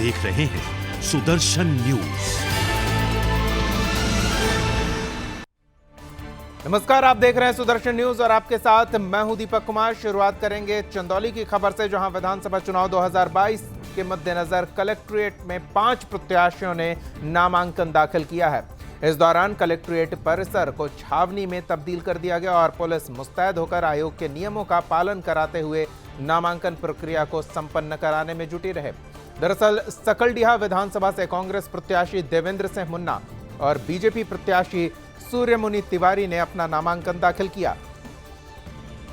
देख रहे हैं सुदर्शन न्यूज। नमस्कार, आप देख रहे हैं सुदर्शन न्यूज और आपके साथ मैं हूं दीपक कुमार। शुरुआत करेंगे चंदौली की खबर से, जहां विधानसभा चुनाव 2022 के मद्देनजर कलेक्ट्रेट में 5 प्रत्याशियों ने नामांकन दाखिल किया है। इस दौरान कलेक्ट्रेट परिसर को छावनी में तब्दील कर दिया गया और पुलिस मुस्तैद होकर आयोग के नियमों का पालन कराते हुए नामांकन प्रक्रिया को संपन्न कराने में जुटी रहे। दरअसल सकलडीहा विधानसभा से कांग्रेस प्रत्याशी देवेंद्र सिंह मुन्ना और बीजेपी प्रत्याशी सूर्यमुनि तिवारी ने अपना नामांकन दाखिल किया।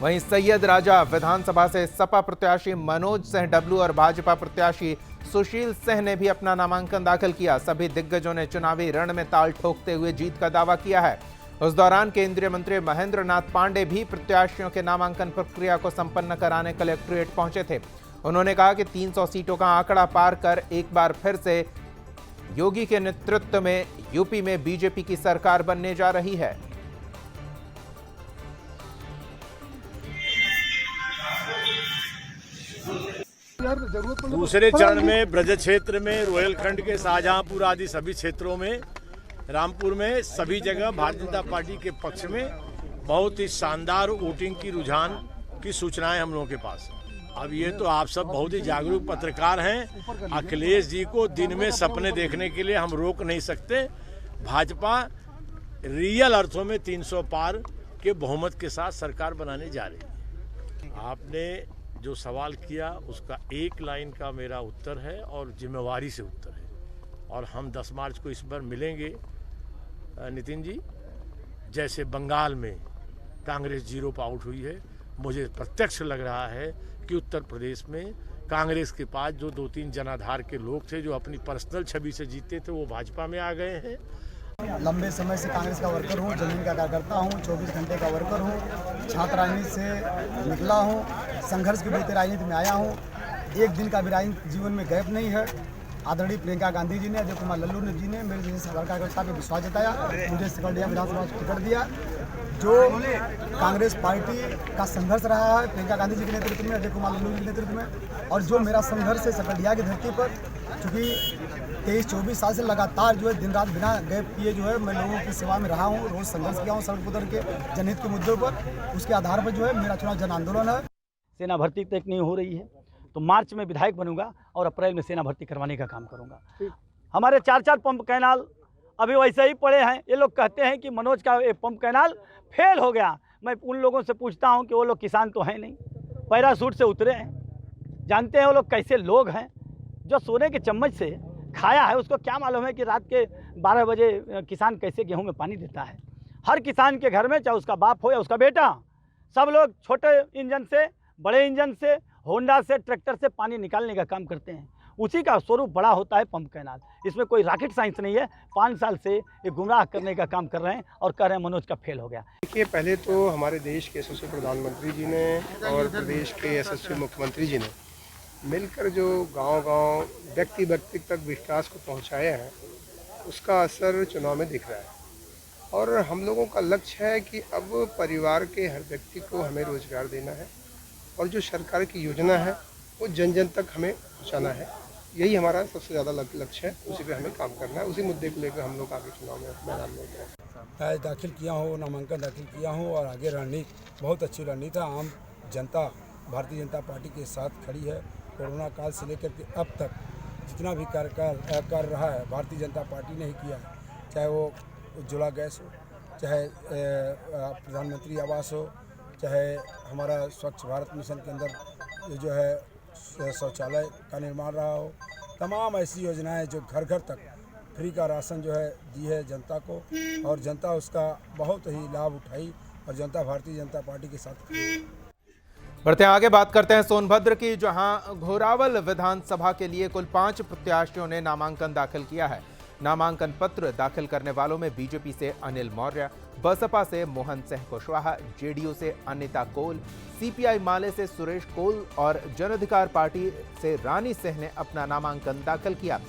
वहीं सैयद राजा विधानसभा से सपा प्रत्याशी मनोज सिंह डब्लू और भाजपा प्रत्याशी सुशील सिंह ने भी अपना नामांकन दाखिल किया। सभी दिग्गजों ने चुनावी रण में ताल ठोकते हुए जीत का दावा किया है। उस दौरान केंद्रीय मंत्री महेंद्र नाथ पांडे भी प्रत्याशियों के नामांकन प्रक्रिया को संपन्न कराने कलेक्ट्रेट पहुंचे थे। उन्होंने कहा कि 300 सीटों का आंकड़ा पार कर एक बार फिर से योगी के नेतृत्व में यूपी में बीजेपी की सरकार बनने जा रही है। दूसरे चरण में ब्रज क्षेत्र में, रोहिलखंड के शाहजहांपुर आदि सभी क्षेत्रों में, रामपुर में, सभी जगह भारतीय जनता पार्टी के पक्ष में बहुत ही शानदार वोटिंग की रुझान की सूचनाएं हम लोगों के पास। अब ये तो आप सब बहुत ही जागरूक पत्रकार हैं। अखिलेश जी को दिन में सपने देखने के लिए हम रोक नहीं सकते। भाजपा रियल अर्थों में 300 पार के बहुमत के साथ सरकार बनाने जा रही है। आपने जो सवाल किया उसका एक लाइन का मेरा उत्तर है और जिम्मेवारी से उत्तर है। और हम 10 मार्च को इस बार मिलेंगे नितिन जी। जैसे बंगाल में कांग्रेस 0 पे आउट हुई है, मुझे प्रत्यक्ष लग रहा है कि उत्तर प्रदेश में कांग्रेस के पास जो 2-3 जनाधार के लोग थे जो अपनी पर्सनल छवि से जीते थे, वो भाजपा में आ गए हैं। लंबे समय से कांग्रेस का वर्कर हूँ, जमीन का कार्यकर्ता हूँ, 24 घंटे का वर्कर हूँ, छात्र राजनीति से निकला हूँ, संघर्ष के बीते राजनीति में आया हूँ। एक दिन का भी राजनीतिक जीवन में गैप नहीं है। आदरणीय प्रियंका गांधी जी ने, अजय कुमार लल्लू जी ने मेरे जैसे साधारण कार्यकर्ता पे विश्वास जताया, मुझे सकलडीहा विधानसभा से टिकट दिया। जो कांग्रेस पार्टी का संघर्ष रहा है प्रियंका गांधी जी के नेतृत्व में, अजय कुमार लल्लू जी के नेतृत्व में, और जो मेरा संघर्ष है सकलडीहा की धरती पर, चूँकि 23-24 साल से लगातार जो है दिन रात बिना गैप किए जो है मैं लोगों की सेवा में रहा हूँ, रोज संघर्ष किया हूँ सड़क उतर के जनहित के मुद्दों पर। उसके आधार पर जो है मेरा चुनाव जन आंदोलन है। सेना भर्ती तक नहीं हो रही है तो मार्च में विधायक बनूंगा और अप्रैल में सेना भर्ती करवाने का काम करूंगा। हमारे 4-4 पंप कैनाल अभी वैसे ही पड़े हैं। ये लोग कहते हैं कि मनोज का ये पंप कैनाल फेल हो गया। मैं उन लोगों से पूछता हूं कि वो लोग किसान तो हैं नहीं, पैराशूट से उतरे हैं, जानते हैं वो लोग कैसे लोग हैं। जो सोने के चम्मच से खाया है उसको क्या मालूम है कि रात के 12 बजे किसान कैसे गेहूं में पानी देता है। हर किसान के घर में, चाहे उसका बाप हो या उसका बेटा, सब लोग छोटे इंजन से, बड़े इंजन से, होंडा से, ट्रैक्टर से पानी निकालने का काम करते हैं। उसी का स्वरूप बड़ा होता है पंप कैनाल। इसमें कोई रॉकेट साइंस नहीं है। 5 साल से ये गुमराह करने का काम कर रहे हैं और कह रहे हैं मनोज का फेल हो गया। देखिए, पहले तो हमारे देश के यशस्वी प्रधानमंत्री जी ने और प्रदेश के यशस्वी मुख्यमंत्री जी ने मिलकर जो गांव-गांव, व्यक्ति तक विकास को पहुंचाया है, उसका असर चुनाव में दिख रहा है। और हम लोगों का लक्ष्य है कि अब परिवार के हर व्यक्ति को हमें रोजगार देना है और जो सरकार की योजना है वो जन जन तक हमें पहुँचाना है। यही हमारा सबसे ज़्यादा लक्ष्य है। उसी पे हमें काम करना है। उसी मुद्दे को लेकर हम लोग आगे चुनाव में मैदान में उतरे हैं। दाखिल किया हूँ, नामांकन दाखिल किया हूँ और आगे रणनीति बहुत अच्छी रणनीति है। आम जनता भारतीय जनता पार्टी के साथ खड़ी है। कोरोना काल से लेकर के अब तक जितना भी कर रहा है भारतीय जनता पार्टी ने ही किया है। चाहे वो उज्ज्वला गैस हो, चाहे प्रधानमंत्री आवास हो, चाहे हमारा स्वच्छ भारत मिशन के अंदर ये जो है शौचालय का निर्माण रहा हो, तमाम ऐसी योजनाएं जो घर घर तक फ्री का राशन जो है दी है जनता को, और जनता उसका बहुत ही लाभ उठाई और जनता भारतीय जनता पार्टी के साथ खड़ी है। बढ़ते हैं आगे, बात करते हैं सोनभद्र की, जहां घोरावल विधानसभा के लिए कुल 5 प्रत्याशियों ने नामांकन दाखिल किया है। नामांकन पत्र दाखिल करने वालों में बीजेपी से अनिल मौर्य, बसपा से मोहन सिंह कुशवाहा, जेडीयू से अनिता कोल, सीपीआई माले से सुरेश कोल और जन अधिकार पार्टी से रानी सिंह ने अपना नामांकन दाखिल किया।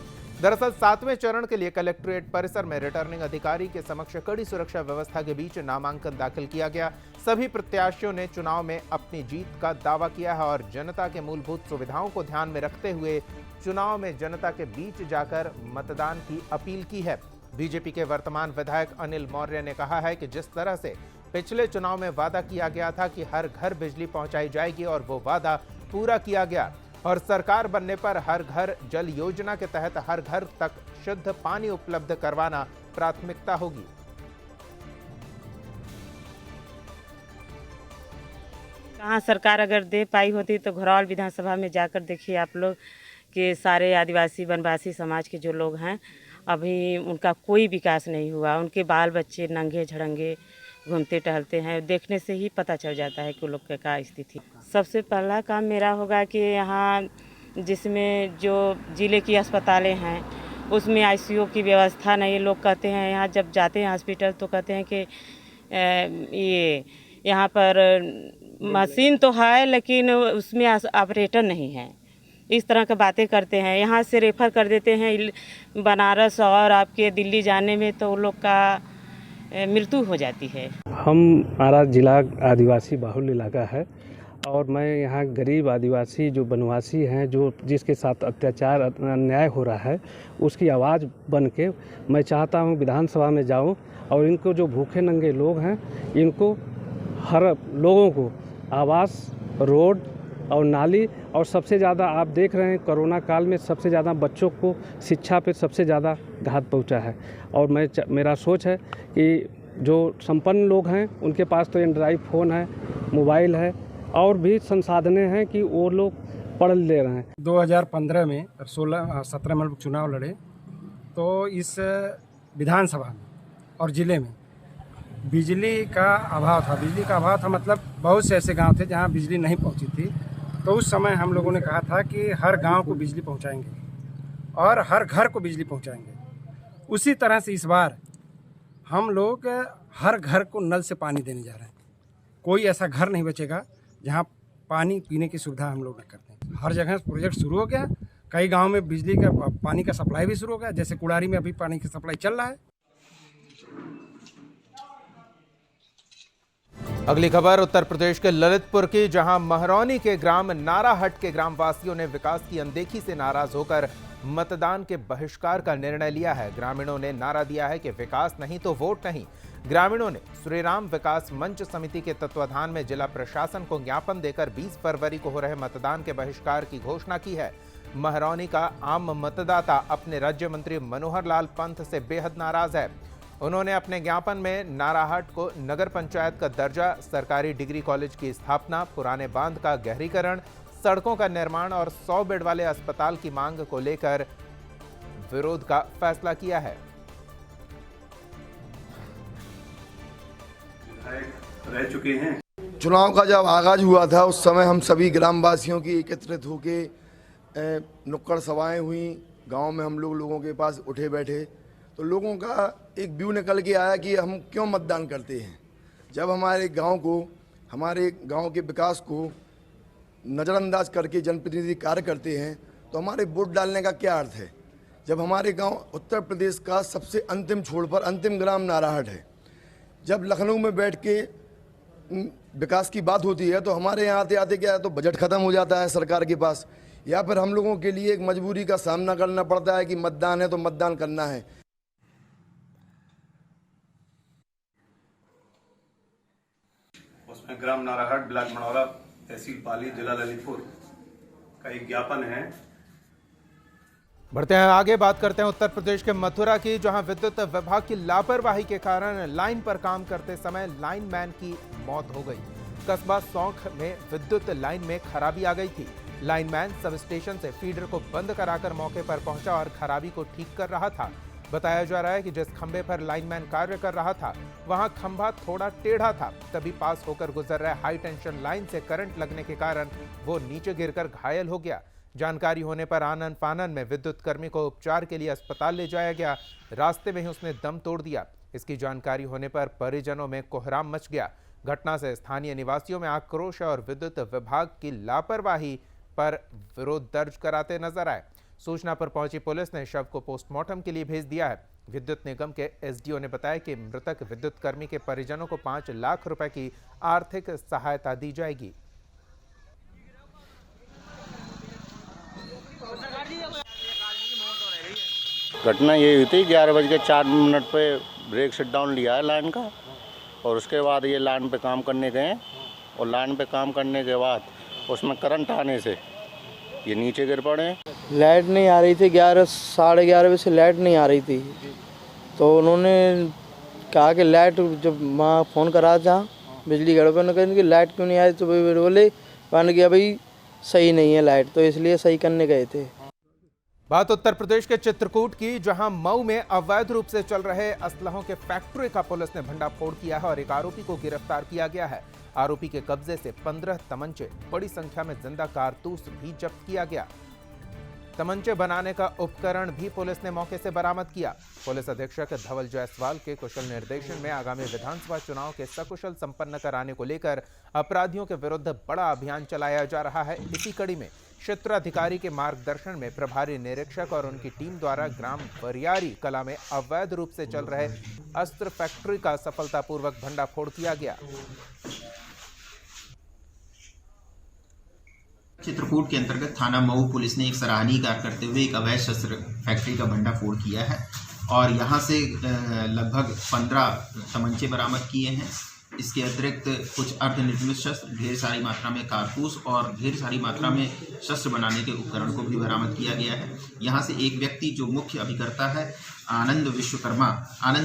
दरअसल 7वें चरण के लिए कलेक्ट्रेट परिसर में रिटर्निंग अधिकारी के समक्ष कड़ी सुरक्षा व्यवस्था के बीच नामांकन दाखिल किया गया। सभी प्रत्याशियों ने चुनाव में अपनी जीत का दावा किया है और जनता के मूलभूत सुविधाओं को ध्यान में रखते हुए चुनाव में जनता के बीच जाकर मतदान की अपील की है। बीजेपी के वर्तमान विधायक अनिल मौर्य ने कहा है कि जिस तरह से पिछले चुनाव में वादा किया गया था कि हर घर बिजली पहुंचाई जाएगी और वो वादा पूरा किया गया और सरकार बनने पर हर घर जल योजना के तहत हर घर तक शुद्ध पानी उपलब्ध करवाना प्राथमिकता होगी। कहाँ सरकार अगर दे पाई होती तो घरौल विधानसभा में जाकर देखिए आप लोग कि सारे आदिवासी वनवासी समाज के जो लोग हैं अभी उनका कोई विकास नहीं हुआ। उनके बाल बच्चे नंगे झड़ंगे घूमते टहलते हैं, देखने से ही पता चल जाता है कि लोग का क्या स्थिति। सबसे पहला काम मेरा होगा कि यहाँ जिसमें जो ज़िले की अस्पतालें हैं उसमें आईसीयू की व्यवस्था नहीं। लोग कहते हैं यहाँ जब जाते हैं हॉस्पिटल तो कहते हैं कि ये यहाँ पर मशीन तो है लेकिन उसमें ऑपरेटर नहीं है, इस तरह की बातें करते हैं। यहाँ से रेफ़र कर देते हैं बनारस और आपके दिल्ली जाने में तो लोग का मृत्यु हो जाती है। हमारा जिला आदिवासी बाहुल्य इलाका है और मैं यहाँ गरीब आदिवासी जो वनवासी हैं जो जिसके साथ अत्याचार अन्याय हो रहा है उसकी आवाज़ बन के मैं चाहता हूँ विधानसभा में जाऊँ और इनको जो भूखे नंगे लोग हैं इनको हर लोगों को आवास, रोड और नाली और सबसे ज़्यादा आप देख रहे हैं कोरोना काल में सबसे ज़्यादा बच्चों को शिक्षा पे सबसे ज़्यादा घात पहुंचा है। और मेरा सोच है कि जो संपन्न लोग हैं उनके पास तो एंड्रॉइड फ़ोन है, मोबाइल है और भी संसाधनें हैं कि वो लोग पढ़ ले रहे हैं। 2015 में 17 में चुनाव लड़े तो इस विधानसभा में और ज़िले में बिजली का अभाव था। बिजली का अभाव था मतलब बहुत से ऐसे गांव थे जहां बिजली नहीं पहुंची थी। तो उस समय हम लोगों ने कहा था कि हर गांव को बिजली पहुंचाएंगे और हर घर को बिजली पहुंचाएंगे। उसी तरह से इस बार हम लोग हर घर को नल से पानी देने जा रहे हैं। कोई ऐसा घर नहीं बचेगा जहां पानी पीने की सुविधा हम लोग न करते हैं। हर जगह प्रोजेक्ट शुरू हो गया, कई गाँव में बिजली का पानी का सप्लाई भी शुरू हो गया। जैसे कुड़ारी में अभी पानी की सप्लाई चल रहा है। अगली खबर उत्तर प्रदेश के ललितपुर की, जहां महरौनी के ग्राम नाराहट के ग्रामवासियों ने विकास की अनदेखी से नाराज होकर मतदान के बहिष्कार का निर्णय लिया है। ग्रामीणों ने नारा दिया है कि विकास नहीं तो वोट नहीं। ग्रामीणों ने श्रीराम विकास मंच समिति के तत्वाधान में जिला प्रशासन को ज्ञापन देकर 20 फरवरी को हो रहे मतदान के बहिष्कार की घोषणा की है। महरौनी का आम मतदाता अपने राज्य मंत्री मनोहर लाल पंथ से बेहद नाराज है। उन्होंने अपने ज्ञापन में नाराहट को नगर पंचायत का दर्जा, सरकारी डिग्री कॉलेज की स्थापना, पुराने बांध का गहरीकरण, सड़कों का निर्माण और 100 बेड वाले अस्पताल की मांग को लेकर विरोध का फैसला किया है। रह चुके हैं। चुनाव का जब आगाज हुआ था उस समय हम सभी ग्रामवासियों की एकत्रित होके नुक्कड़ सभाएं हुई। गांव में हम लोगों के पास उठे बैठे तो लोगों का एक व्यू निकल के आया कि हम क्यों मतदान करते हैं। जब हमारे गांव के विकास को नज़रअंदाज करके जनप्रतिनिधि कार्य करते हैं तो हमारे वोट डालने का क्या अर्थ है। जब हमारे गांव उत्तर प्रदेश का सबसे अंतिम छोर पर अंतिम ग्राम नाराहट है, जब लखनऊ में बैठ के विकास की बात होती है तो हमारे यहाँ आते आते क्या है तो बजट ख़त्म हो जाता है सरकार के पास, या फिर हम लोगों के लिए एक मजबूरी का सामना करना पड़ता है कि मतदान है तो मतदान करना है। उसमें ग्राम नाराहट, ब्लॉक मनौरा, तहसील पाली, जिला ललितपुर का एक ज्ञापन है। बढ़ते हैं आगे, बात करते हैं उत्तर प्रदेश के मथुरा की, जहां विद्युत विभाग की लापरवाही के कारण लाइन पर काम करते समय लाइनमैन की मौत हो गई। कस्बा सौंख में विद्युत लाइन में खराबी आ गई थी। लाइनमैन सब स्टेशन से फीडर को बंद कराकर मौके पर पहुंचा और खराबी को ठीक कर रहा था। बताया जा रहा है कि जिस खंभे पर लाइनमैन कार्य कर रहा था वहां खंभा थोड़ा टेढ़ा था, तभी पास होकर गुजर रहे हाई टेंशन लाइन से करंट लगने के कारण वो नीचे गिरकर घायल हो गया। जानकारी होने पर आनन फानन में विद्युत कर्मी को उपचार के लिए अस्पताल ले जाया गया। रास्ते में ही उसने दम तोड़ दिया। इसकी जानकारी होने पर परिजनों में कोहराम मच गया। घटना से स्थानीय निवासियों में आक्रोश और विद्युत विभाग की लापरवाही पर विरोध दर्ज कराते नजर आए। सूचना पर पहुंची पुलिस ने शव को पोस्टमार्टम के लिए भेज दिया है। विद्युत निगम के एसडीओ ने बताया कि मृतक विद्युत कर्मी के परिजनों को 5 लाख रुपए की आर्थिक सहायता दी जाएगी। घटना ये हुई थी 11:04 पे ब्रेक शट डाउन लिया है लाइन का, और उसके बाद ये लाइन पे काम करने गए, और लाइन पे काम करने के बाद उसमें करंट आने से ये नीचे गिर पड़े। लाइट नहीं आ रही थी, 11 साढ़े 11 बजे से लाइट नहीं आ रही थी, तो उन्होंने कहा कि लाइट, जब वहाँ फ़ोन करा था बिजली घर पर, उन्होंने कहा कि लाइट क्यों नहीं आई, तो भाई बोले मान गया भाई सही नहीं है लाइट, तो इसलिए सही करने गए थे। बात उत्तर प्रदेश के चित्रकूट की, जहां मऊ में अवैध रूप से चल रहे असलहों के फैक्ट्री का पुलिस ने भंडाफोड़ किया है और एक आरोपी को गिरफ्तार किया गया है। आरोपी के कब्जे से 15 तमंचे, बड़ी संख्या में जिंदा कारतूस भी जब्त किया गया। तमंचे बनाने का उपकरण भी पुलिस ने मौके से बरामद किया। पुलिस अधीक्षक धवल जायसवाल के कुशल निर्देशन में आगामी विधानसभा चुनाव के सकुशल संपन्न कराने को लेकर अपराधियों के विरुद्ध बड़ा अभियान चलाया जा रहा है। इसी कड़ी में क्षेत्राधिकारी के मार्गदर्शन में प्रभारी निरीक्षक और उनकी टीम द्वारा ग्राम बरियारी कला में अवैध रूप से चल रहे अस्त्र फैक्ट्री का सफलतापूर्वक भंडाफोड़ किया गया। चित्रकूट के अंतर्गत थाना मऊ पुलिस ने एक सराहनीय कार्य करते हुए एक अवैध शस्त्र फैक्ट्री का भंडाफोड़ किया है और यहां से लगभग 15 तमंचे बरामद किए हैं। इसके अतिरिक्त कुछ अर्धनिर्मित शस्त्र, ढेर सारी मात्रा में कारतूस और ढेर सारी मात्रा में शस्त्र बनाने के उपकरण को भी बरामद किया गया है। यहां से एक व्यक्ति जो मुख्य अभिकर्ता है आनंद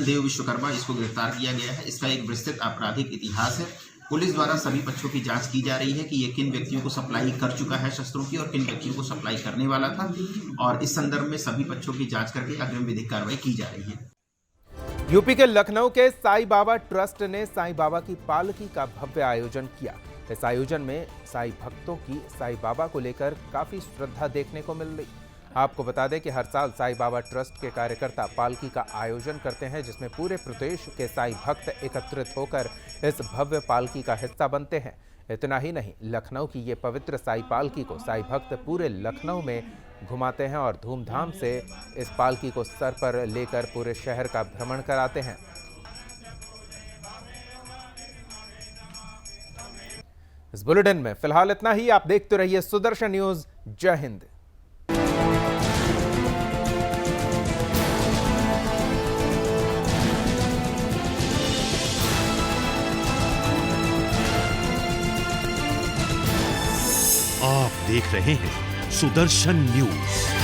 देव विश्वकर्मा, इसको गिरफ्तार किया गया है। इसका एक विस्तृत आपराधिक इतिहास है। पुलिस द्वारा सभी पक्षों की जांच की जा रही है कि ये किन व्यक्तियों को सप्लाई कर चुका है शस्त्रों की और किन व्यक्तियों को सप्लाई करने वाला था, और इस संदर्भ में सभी पक्षों की जांच करके अग्रिम विधिक कार्रवाई की जा रही है। यूपी के लखनऊ के साईं बाबा ट्रस्ट ने साईं बाबा की पालकी का भव्य आयोजन किया। इस आयोजन में साईं भक्तों की साईं बाबा को लेकर काफी श्रद्धा देखने को मिल रही। आपको बता दें कि हर साल साईं बाबा ट्रस्ट के कार्यकर्ता पालकी का आयोजन करते हैं, जिसमें पूरे प्रदेश के साईं भक्त एकत्रित होकर इस भव्य पालकी का हिस्सा बनते हैं। इतना ही नहीं, लखनऊ की ये पवित्र साईं पालकी को साईं भक्त पूरे लखनऊ में घुमाते हैं और धूमधाम से इस पालकी को सर पर लेकर पूरे शहर का भ्रमण कराते हैं। इस बुलेटिन में फिलहाल इतना ही। आप देखते रहिए सुदर्शन न्यूज। जय हिंद। आप देख रहे हैं सुदर्शन न्यूज।